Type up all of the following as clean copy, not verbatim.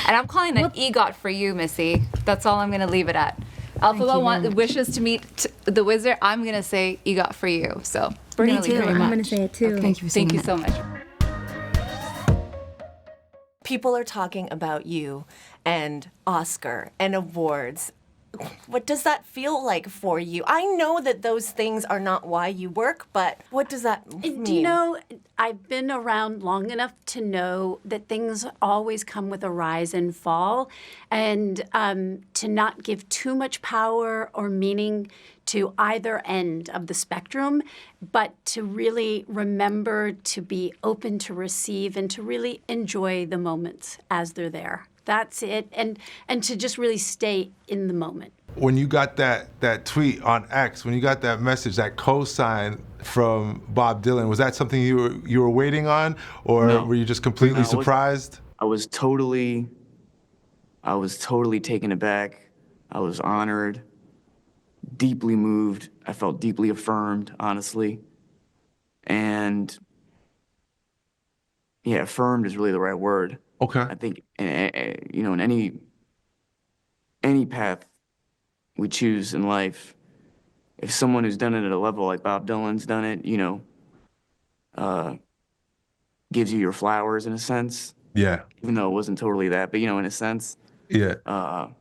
And I'm calling it an EGOT for you, Missy. That's all I'm going to leave it at. Alphaba wishes to meet the wizard. I'm going to say EGOT for you. So we're going to leave it. I'm going to say it too. Okay. Thank you Thank you so much. People are talking about you and Oscar and awards. What does that feel like for you? I know that those things are not why you work, but what does that mean? Do you know, I've been around long enough to know that things always come with a rise and fall, and to not give too much power or meaning to either end of the spectrum, but to really remember to be open to receive and to really enjoy the moments as they're there. That's it, and to just really stay in the moment. When you got that tweet on X, when you got that message, that cosign from Bob Dylan, was that something you were waiting on, or were you just completely surprised? I was totally taken aback. I was honored, deeply moved. I felt deeply affirmed, honestly, and yeah, affirmed is really the right word. Okay. I think, you know, in any path we choose in life, if someone who's done it at a level like Bob Dylan's done it, you know, gives you your flowers in a sense. Yeah. Even though it wasn't totally that, but you know, in a sense. Yeah.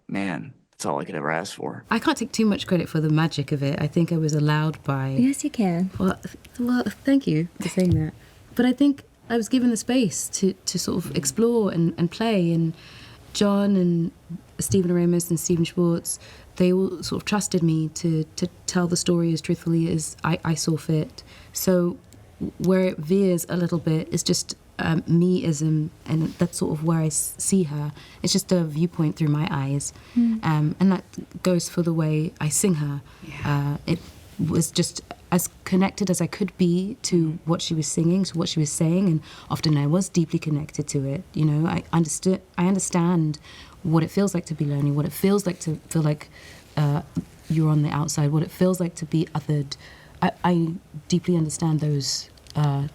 Man, that's all I could ever ask for. I can't take too much credit for the magic of it. I think I was allowed by... Yes, you can. Well, thank you for saying that. But I think I was given the space to sort of explore and play, and John and Stephen Ramos and Stephen Schwartz, they all sort of trusted me to tell the story as truthfully as I saw fit. So where it veers a little bit is just me-ism, and that's sort of where I see her. It's just a viewpoint through my eyes. And that goes for the way I sing her. Yeah. It was just as connected as I could be to what she was singing, to what she was saying, and often I was deeply connected to it. You know, I understand what it feels like to be lonely, what it feels like to feel like you're on the outside, what it feels like to be othered. I deeply understand those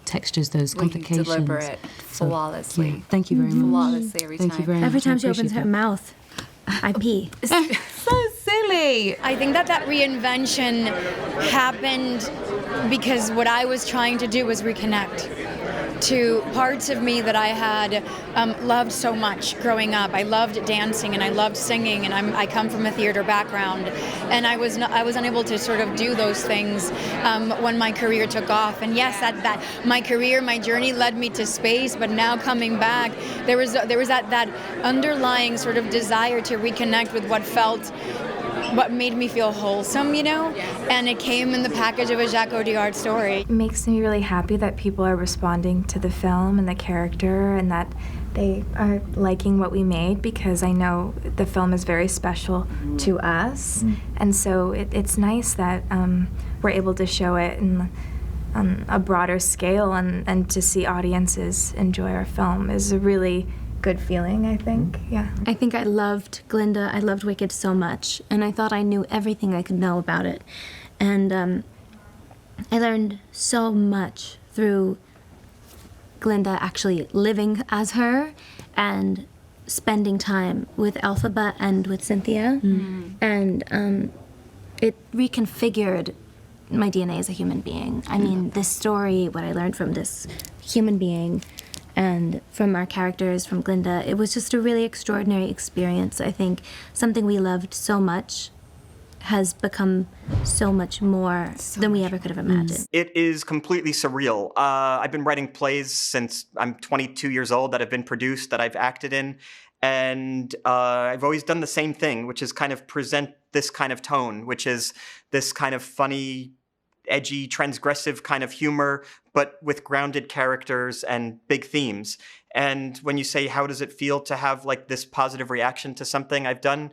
textures, those complications. You deliver it flawlessly. So, yeah, thank you very much. Flawlessly every time. Thank you very much. Every time she opens her mouth, I pee. So silly. I think that reinvention happened because what I was trying to do was reconnect to parts of me that I had loved so much growing up. I loved dancing and I loved singing, and I come from a theater background, and I was unable to sort of do those things when my career took off. And yes, that my career, my journey led me to space, but now coming back, there was that underlying sort of desire to reconnect with what made me feel wholesome, you know? And it came in the package of a Jacques Audiard story. It makes me really happy that people are responding to the film and the character, and that they are liking what we made, because I know the film is very special to us. And so it's nice that we're able to show it on a broader scale, and to see audiences enjoy our film is a really good feeling, I think. Yeah. I think I loved Glinda. I loved Wicked so much, and I thought I knew everything I could know about it. And I learned so much through Glinda actually living as her and spending time with Elphaba and with Cynthia. And it reconfigured my DNA as a human being. I mean, this story, what I learned from this human being and from our characters, from Glinda, it was just a really extraordinary experience. I think something we loved so much has become so much more than we ever could have imagined. It is completely surreal. I've been writing plays since I'm 22 years old that have been produced, that I've acted in, and I've always done the same thing, which is kind of present this kind of tone, which is this kind of funny, edgy, transgressive kind of humor, but with grounded characters and big themes. And when you say, how does it feel to have like this positive reaction to something I've done?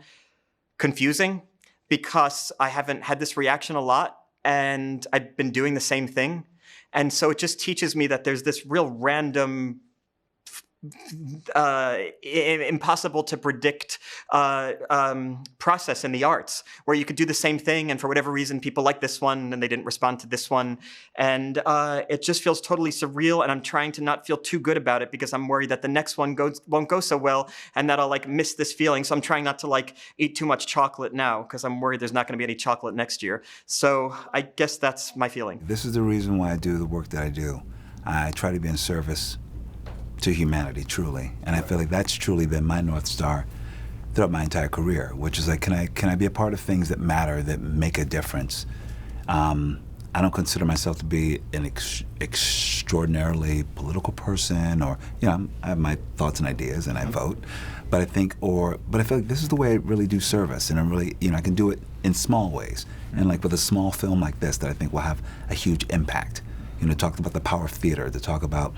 Confusing, because I haven't had this reaction a lot, and I've been doing the same thing. And so it just teaches me that there's this real random impossible to predict process in the arts, where you could do the same thing and for whatever reason people like this one and they didn't respond to this one, and it just feels totally surreal, and I'm trying to not feel too good about it because I'm worried that the next one won't go so well and that I'll like miss this feeling. So I'm trying not to like eat too much chocolate now because I'm worried there's not going to be any chocolate next year. So I guess that's my feeling. This is the reason why I do the work that I do. I try to be in service to humanity, truly. And I feel like that's truly been my North Star throughout my entire career, which is like, can I be a part of things that matter, that make a difference? I don't consider myself to be an extraordinarily political person, or, you know, I have my thoughts and ideas and I vote, but I feel like this is the way I really do service, and I'm really, you know, I can do it in small ways. And like with a small film like this that I think will have a huge impact. You know, talk about the power of theater, to talk about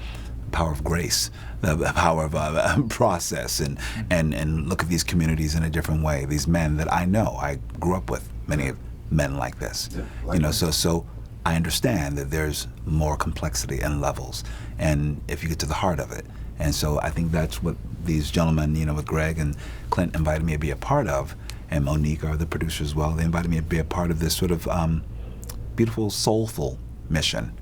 power of grace, the power of process, and look at these communities in a different way. These men that I know, I grew up with many men like this. You know, so I understand that there's more complexity and levels, and if you get to the heart of it. And so I think that's what these gentlemen, you know, with Greg and Clint invited me to be a part of, and Monique are the producers as well. They invited me to be a part of this sort of beautiful, soulful mission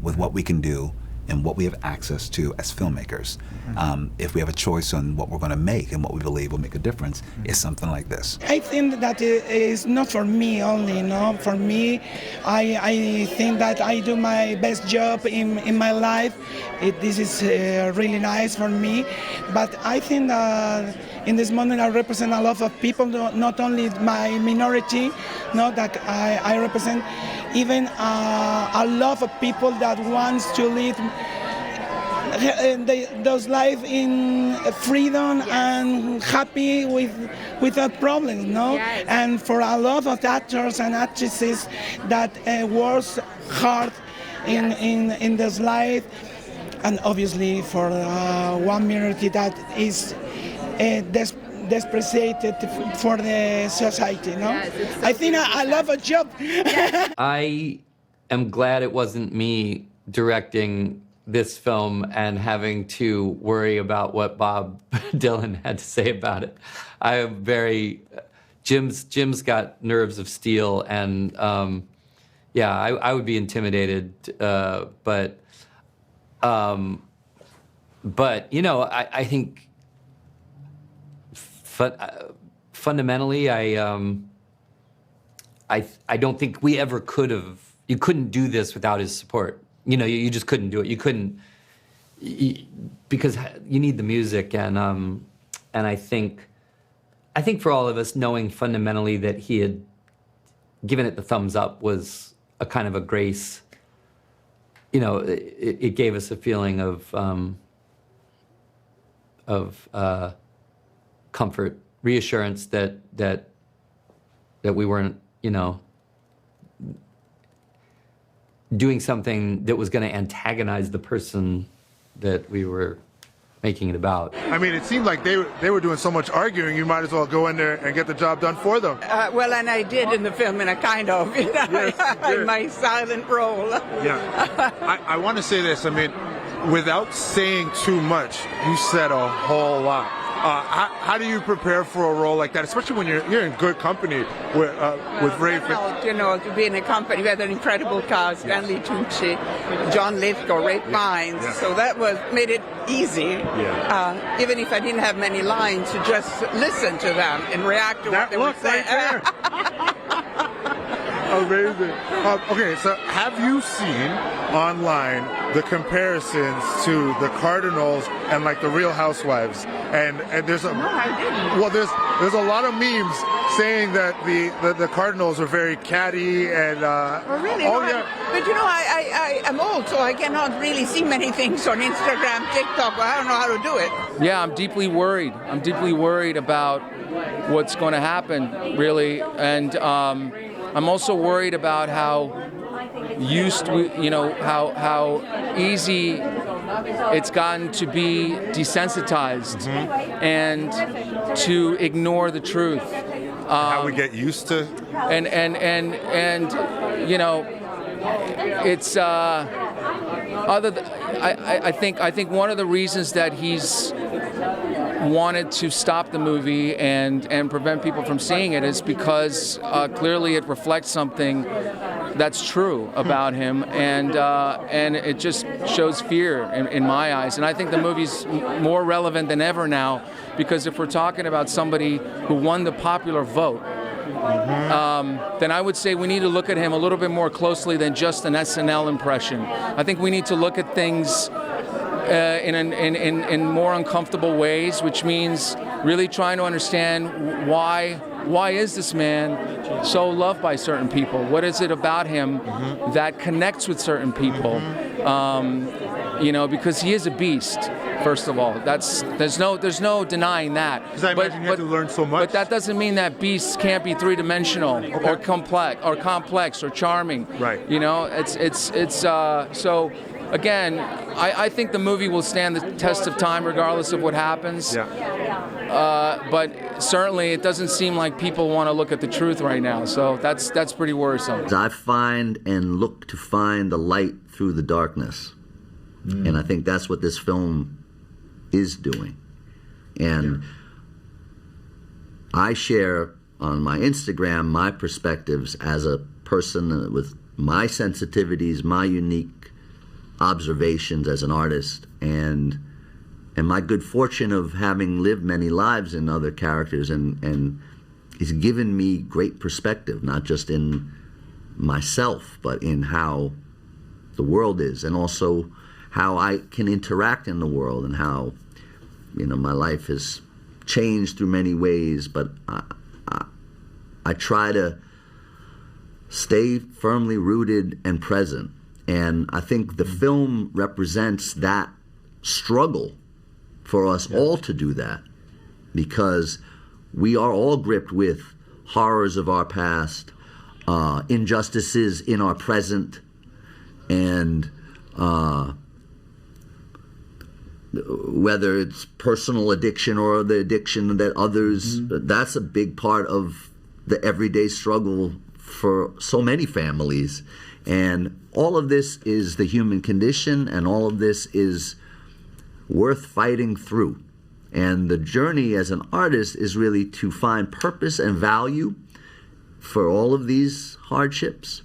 with what we can do and what we have access to as filmmakers. If we have a choice on what we're going to make and what we believe will make a difference, is something like this. I think that it is not for me only, no. For me, I think that I do my best job in my life. This is really nice for me, but I think that in this moment I represent a lot of people, not only my minority, no, that I represent even a lot of people that wants to live those life in freedom and happy without problems, no? Yes. And for a lot of actors and actresses that works hard in this life, and obviously for one minority that is depreciated for the society, no? Yes, so I think I love a job. Yes. I am glad it wasn't me directing this film and having to worry about what Bob Dylan had to say about it. I am very, Jim's got nerves of steel, and yeah, I would be intimidated, but you know, I think fundamentally, I don't think we ever could have. You couldn't do this without his support. You know, you just couldn't do it. You couldn't, because you need the music, and I think for all of us, knowing fundamentally that he had given it the thumbs up was a kind of a grace. You know, it gave us a feeling of comfort, reassurance that we weren't, you know, doing something that was going to antagonize the person that we were making it about. I mean, it seemed like they were doing so much arguing, you might as well go in there and get the job done for them. Well, and I did in the film, in a kind of, you know, yes, in my silent role. Yeah. I want to say this, I mean, without saying too much, you said a whole lot. How do you prepare for a role like that, especially when you're in good company with Ray? You know, to be in a company, we had an incredible cast: Stanley Tucci, John Lithgow, Ray Fiennes. Yeah. So that made it easy. Yeah. Even if I didn't have many lines, to just listen to them and react to what they were saying. Right Amazing. Okay, so have you seen online the comparisons to the Cardinals and like the Real Housewives? And there's a there's a lot of memes saying that the Cardinals are very catty and oh really? But you know, I am old, so I cannot really see many things on Instagram, TikTok. I don't know how to do it. Yeah, I'm deeply worried. I'm deeply worried about what's going to happen, really, and I'm also worried about how how easy it's gotten to be desensitized and to ignore the truth. How we get used to. And you know, it's I think one of the reasons that he's wanted to stop the movie and prevent people from seeing it is because clearly it reflects something that's true about him, and it just shows fear in my eyes. And I think the movie's more relevant than ever now, because if we're talking about somebody who won the popular vote, then I would say we need to look at him a little bit more closely than just an SNL impression. I think we need to look at things in more uncomfortable ways, which means really trying to understand why is this man so loved by certain people? What is it about him that connects with certain people? Because he is a beast. First of all, there's no denying that. Because I imagine you had to learn so much. But that doesn't mean that beasts can't be three-dimensional or complex or charming. Right. It's so. Again, I think the movie will stand the test of time regardless of what happens. Yeah. But certainly it doesn't seem like people want to look at the truth right now. So that's pretty worrisome. I find and look to find the light through the darkness. And I think that's what this film is doing. And I share on my Instagram my perspectives as a person with my sensitivities, my unique observations as an artist, and my good fortune of having lived many lives in other characters, and he's given me great perspective, not just in myself, but in how the world is, and also how I can interact in the world, and how, my life has changed through many ways, but I try to stay firmly rooted and present. And I think the film represents that struggle for us all to do that, because we are all gripped with horrors of our past, injustices in our present, and whether it's personal addiction or the addiction that others, that's a big part of the everyday struggle for so many families. And all of this is the human condition, and all of this is worth fighting through. And the journey as an artist is really to find purpose and value for all of these hardships,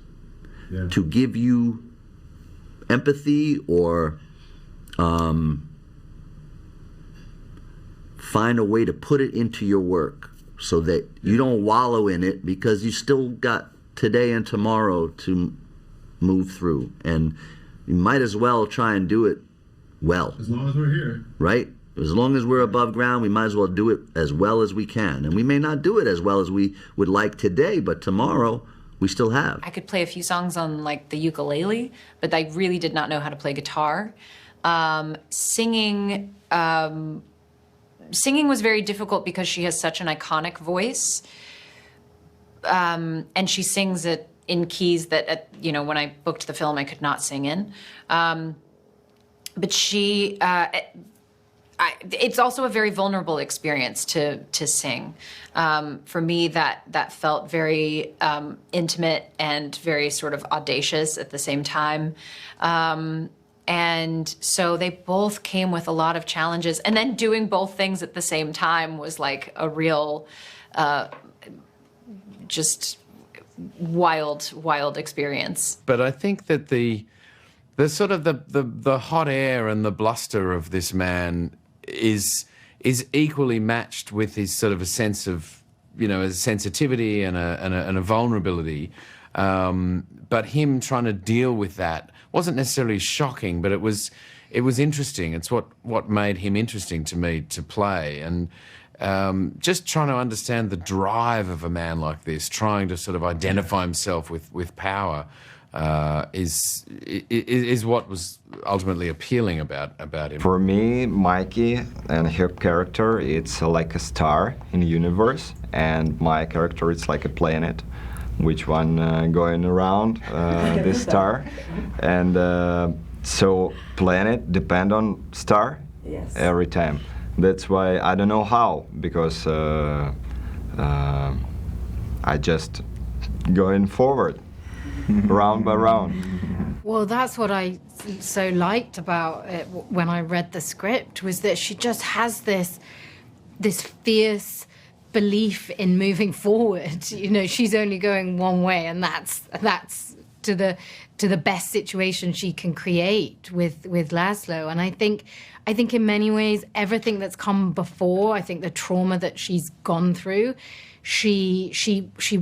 to give you empathy or find a way to put it into your work so that you don't wallow in it, because you still got today and tomorrow to move through, and you might as well try and do it well. As long as we're here. Right? As long as we're above ground, we might as well do it as well as we can. And we may not do it as well as we would like today, but tomorrow we still have. I could play a few songs on like the ukulele, but I really did not know how to play guitar. Singing was very difficult because she has such an iconic voice, and she sings it in keys that, when I booked the film, I could not sing in. But she, it's also a very vulnerable experience to sing. For me, that felt very intimate and very sort of audacious at the same time. And so they both came with a lot of challenges. And then doing both things at the same time was like a real, just wild experience. But I think that the sort of the hot air and the bluster of this man is equally matched with his sort of a sense of, a sensitivity and a vulnerability. But him trying to deal with that wasn't necessarily shocking, but it was interesting. It's what made him interesting to me to play. And just trying to understand the drive of a man like this, trying to sort of identify himself with power, is what was ultimately appealing about him. For me, Mikey and her character, it's like a star in the universe, and my character, it's like a planet. Which one going around this star? And so planet depend on star every time. That's why I don't know how, because I just going forward, round by round. Well, that's what I so liked about it when I read the script, was that she just has this fierce belief in moving forward. You know, she's only going one way, and that's to the best situation she can create with Laszlo. And I think in many ways everything that's come before, I think the trauma that she's gone through, she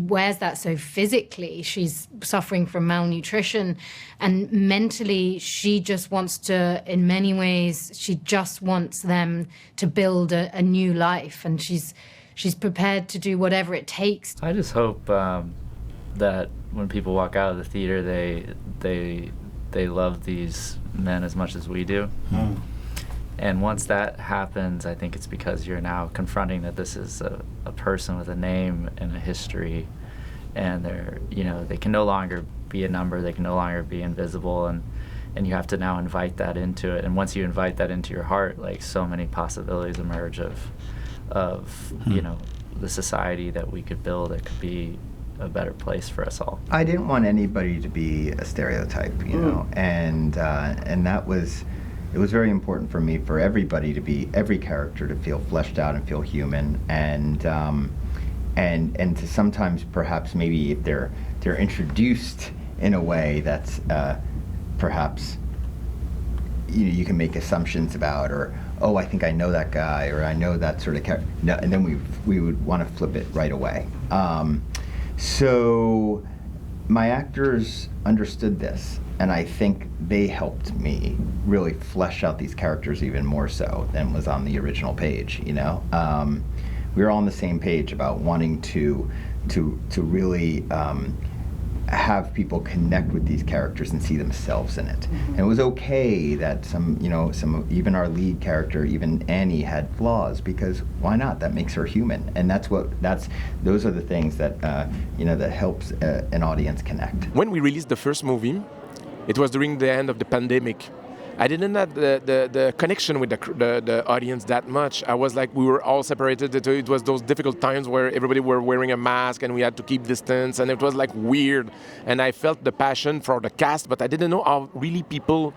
wears that so physically. She's suffering from malnutrition, and mentally she just wants to, in many ways, she just wants them to build a new life, and she's prepared to do whatever it takes. I just hope that when people walk out of the theater, they love these men as much as we do. Mm. And once that happens, I think it's because you're now confronting that this is a person with a name and a history, and they can no longer be a number, they can no longer be invisible, and you have to now invite that into it. And once you invite that into your heart, like, so many possibilities emerge of the society that we could build that could be a better place for us all. I didn't want anybody to be a stereotype, and that was. It was very important for me for every character to feel fleshed out and feel human, and to sometimes perhaps maybe if they're introduced in a way that's perhaps you can make assumptions about, or I think I know that guy, or I know that sort of character, no, and then we would want to flip it right away. So my actors understood this, and I think they helped me really flesh out these characters even more so than was on the original page. We were all on the same page about wanting to really have people connect with these characters and see themselves in it. Mm-hmm. And it was okay that some even our lead character, even Annie, had flaws, because why not? That makes her human, and those are the things that that helps an audience connect. When we released the first movie, it was during the end of the pandemic. I didn't have the connection with the audience that much. I was like, we were all separated. It was those difficult times where everybody were wearing a mask and we had to keep distance, and it was like weird. And I felt the passion for the cast, but I didn't know how really people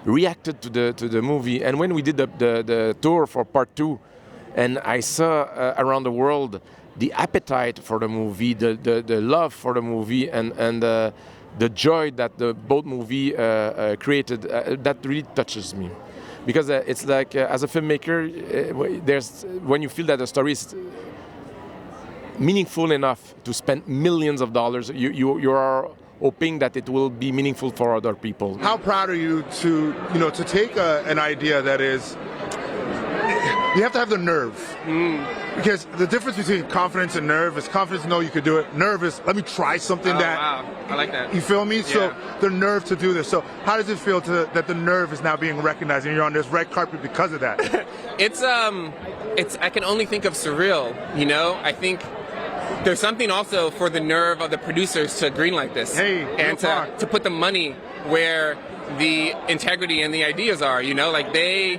reacted to the movie. And when we did the tour for part 2, and I saw around the world the appetite for the movie, the love for the movie, and the joy that the both movie created, that really touches me, because it's like as a filmmaker, when you feel that the story is meaningful enough to spend millions of dollars, you are hoping that it will be meaningful for other people. How proud are you to take an idea that is, you have to have the nerve. Because the difference between confidence and nerve is confidence, know you could do it. Nerve is, let me try something Wow, I like that. You feel me? Yeah. So the nerve to do this. So how does it feel that the nerve is now being recognized and you're on this red carpet because of that? It's I can only think of surreal, I think there's something also for the nerve of the producers to greenlight this. And to put the money where the integrity and the ideas are, like they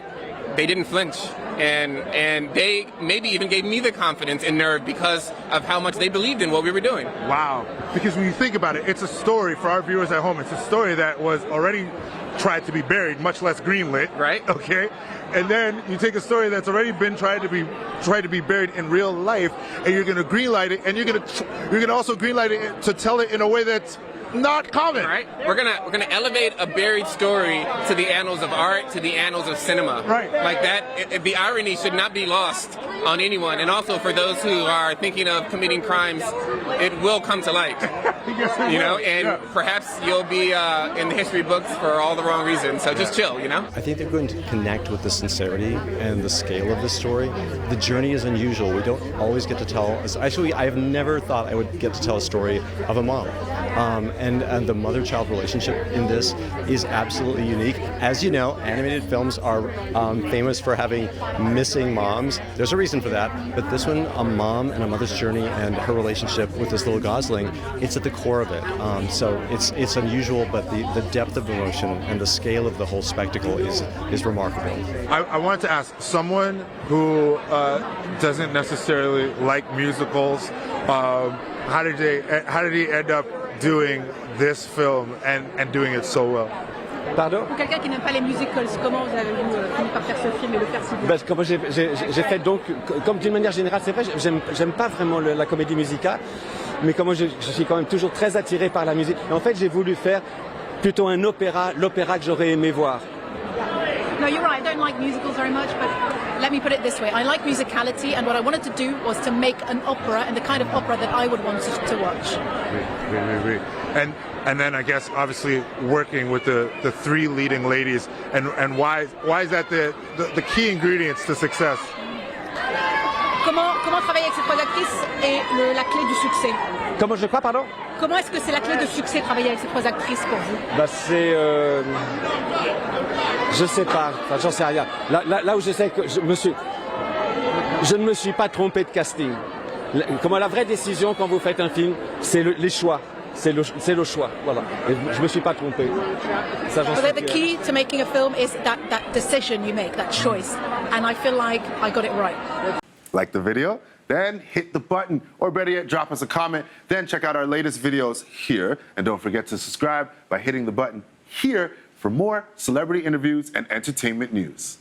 didn't flinch. And they maybe even gave me the confidence and nerve because of how much they believed in what we were doing. Wow. Because when you think about it, it's a story for our viewers at home. It's a story that was already tried to be buried, much less greenlit. Right. Okay. And then you take a story that's already been tried to be buried in real life, and you're going to greenlight it, and you're going to also greenlight it to tell it in a way that's not common. Right. We're gonna elevate a buried story to the annals of art, to the annals of cinema. Right. Like that, the irony should not be lost on anyone. And also for those who are thinking of committing crimes, it will come to light. And perhaps you'll be in the history books for all the wrong reasons. So just chill, I think they're going to connect with the sincerity and the scale of the story. The journey is unusual. We don't always get to tell. Actually, I've never thought I would get to tell a story of a mom. And the mother-child relationship in this is absolutely unique. As you know, animated films are famous for having missing moms. There's a reason for that, but this one, a mom and a mother's journey and her relationship with this little gosling, it's at the core of it. So it's unusual, but the depth of emotion and the scale of the whole spectacle is remarkable. I wanted to ask someone who doesn't necessarily like musicals How did he end up doing this film and doing it so well? Pardon? Pour quelqu'un qui n'aime pas les musicals, comment vous avez fini par faire ce film et le faire si bien? Comment j'ai fait donc, comme d'une manière générale, c'est vrai, j'aime pas vraiment la comédie musicale, mais comment je suis quand même toujours très attiré par la musique. Et en fait, j'ai voulu faire plutôt un opéra, l'opéra que j'aurais aimé voir. No, you're right. I don't like musicals very much, but let me put it this way. I like musicality, and what I wanted to do was to make an opera, and the kind of opera that I would want to watch. Oui. And then I guess obviously working with the three leading ladies, and why is that the key ingredients to success? Comment travailler avec ces trois actrices est la clé du succès? Comment je crois, pardon? Comment est-ce que c'est la clé de succès travailler avec ces trois actrices pour vous? C'est... je sais pas, enfin, j'en sais rien. Là où je sais que je ne me suis pas trompé de casting. Comment la vraie décision quand vous faites un film, c'est les choix. C'est le choix, voilà. Et je me suis pas trompé. Ça, j'en the key to making a film is that decision you make, that choice. And I feel like I got it right. Like the video? Then hit the button, or better yet, drop us a comment. Then check out our latest videos here. And don't forget to subscribe by hitting the button here for more celebrity interviews and entertainment news.